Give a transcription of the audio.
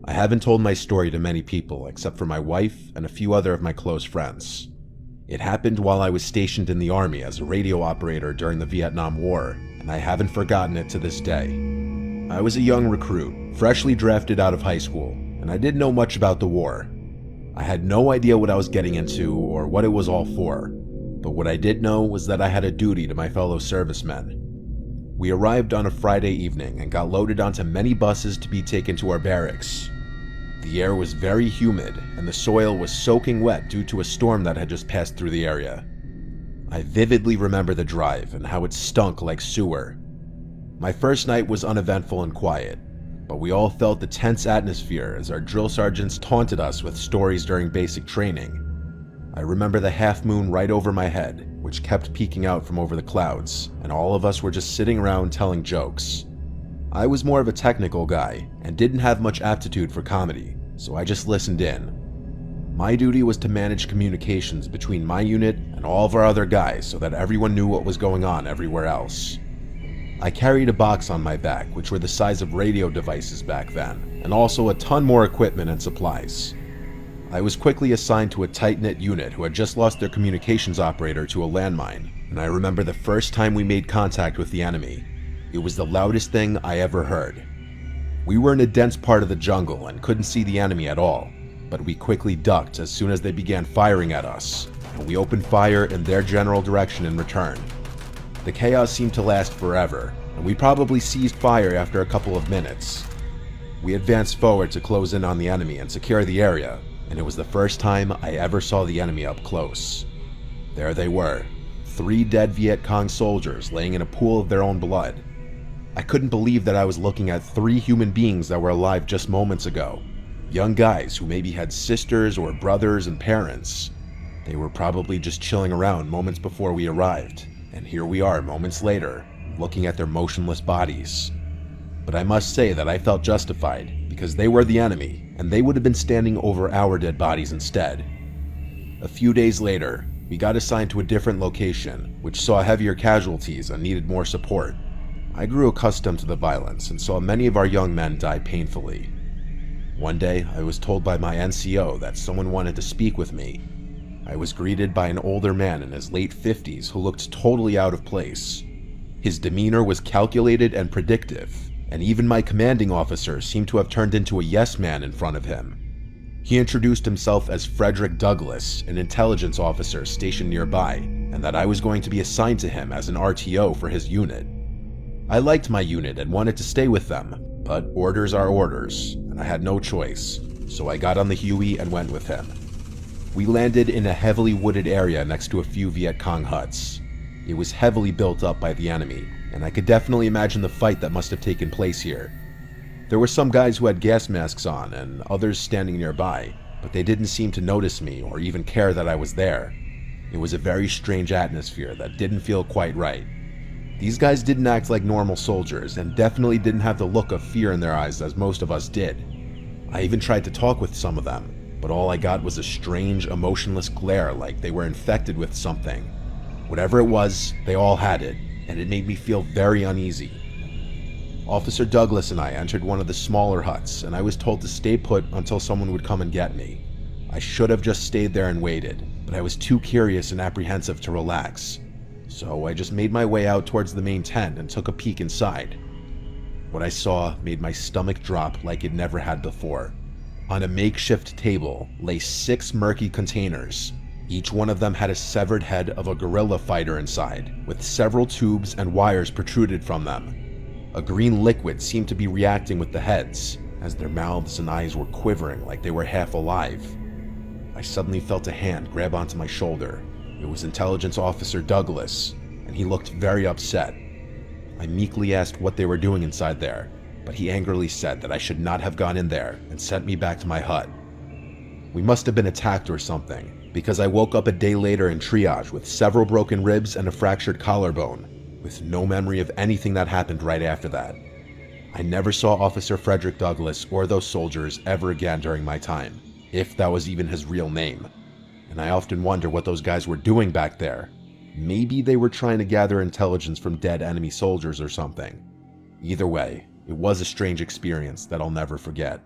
I haven't told my story to many people except for my wife and a few other of my close friends. It happened while I was stationed in the Army as a radio operator during the Vietnam War, and I haven't forgotten it to this day. I was a young recruit, freshly drafted out of high school, and I didn't know much about the war. I had no idea what I was getting into or what it was all for, but what I did know was that I had a duty to my fellow servicemen. We arrived on a Friday evening and got loaded onto many buses to be taken to our barracks. The air was very humid, and the soil was soaking wet due to a storm that had just passed through the area. I vividly remember the drive and how it stunk like sewer. My first night was uneventful and quiet, but we all felt the tense atmosphere as our drill sergeants taunted us with stories during basic training. I remember the half moon right over my head, which kept peeking out from over the clouds, and all of us were just sitting around telling jokes. I was more of a technical guy and didn't have much aptitude for comedy, so I just listened in. My duty was to manage communications between my unit and all of our other guys so that everyone knew what was going on everywhere else. I carried a box on my back, which were the size of radio devices back then, and also a ton more equipment and supplies. I was quickly assigned to a tight-knit unit who had just lost their communications operator to a landmine, and I remember the first time we made contact with the enemy. It was the loudest thing I ever heard. We were in a dense part of the jungle and couldn't see the enemy at all, but we quickly ducked as soon as they began firing at us, and we opened fire in their general direction in return. The chaos seemed to last forever, and we probably ceased fire after a couple of minutes. We advanced forward to close in on the enemy and secure the area, and it was the first time I ever saw the enemy up close. There they were, 3 dead Viet Cong soldiers laying in a pool of their own blood. I couldn't believe that I was looking at 3 human beings that were alive just moments ago. Young guys who maybe had sisters or brothers and parents. They were probably just chilling around moments before we arrived, and here we are moments later, looking at their motionless bodies. But I must say that I felt justified, because they were the enemy, and they would have been standing over our dead bodies instead. A few days later, we got assigned to a different location, which saw heavier casualties and needed more support. I grew accustomed to the violence and saw many of our young men die painfully. One day, I was told by my NCO that someone wanted to speak with me. I was greeted by an older man in his late 50s who looked totally out of place. His demeanor was calculated and predictive, and even my commanding officer seemed to have turned into a yes man in front of him. He introduced himself as Frederick Douglass, an intelligence officer stationed nearby, and that I was going to be assigned to him as an RTO for his unit. I liked my unit and wanted to stay with them, but orders are orders, and I had no choice, so I got on the Huey and went with him. We landed in a heavily wooded area next to a few Viet Cong huts. It was heavily built up by the enemy, and I could definitely imagine the fight that must have taken place here. There were some guys who had gas masks on and others standing nearby, but they didn't seem to notice me or even care that I was there. It was a very strange atmosphere that didn't feel quite right. These guys didn't act like normal soldiers and definitely didn't have the look of fear in their eyes as most of us did. I even tried to talk with some of them, but all I got was a strange, emotionless glare like they were infected with something. Whatever it was, they all had it, and it made me feel very uneasy. Officer Douglas and I entered one of the smaller huts, and I was told to stay put until someone would come and get me. I should have just stayed there and waited, but I was too curious and apprehensive to relax. So I just made my way out towards the main tent and took a peek inside. What I saw made my stomach drop like it never had before. On a makeshift table lay 6 murky containers. Each one of them had a severed head of a guerrilla fighter inside, with several tubes and wires protruded from them. A green liquid seemed to be reacting with the heads, as their mouths and eyes were quivering like they were half alive. I suddenly felt a hand grab onto my shoulder. It was Intelligence Officer Douglas, and he looked very upset. I meekly asked what they were doing inside there, but he angrily said that I should not have gone in there and sent me back to my hut. We must have been attacked or something, because I woke up a day later in triage with several broken ribs and a fractured collarbone, with no memory of anything that happened right after that. I never saw Officer Frederick Douglass or those soldiers ever again during my time, if that was even his real name. And I often wonder what those guys were doing back there. Maybe they were trying to gather intelligence from dead enemy soldiers or something. Either way, it was a strange experience that I'll never forget.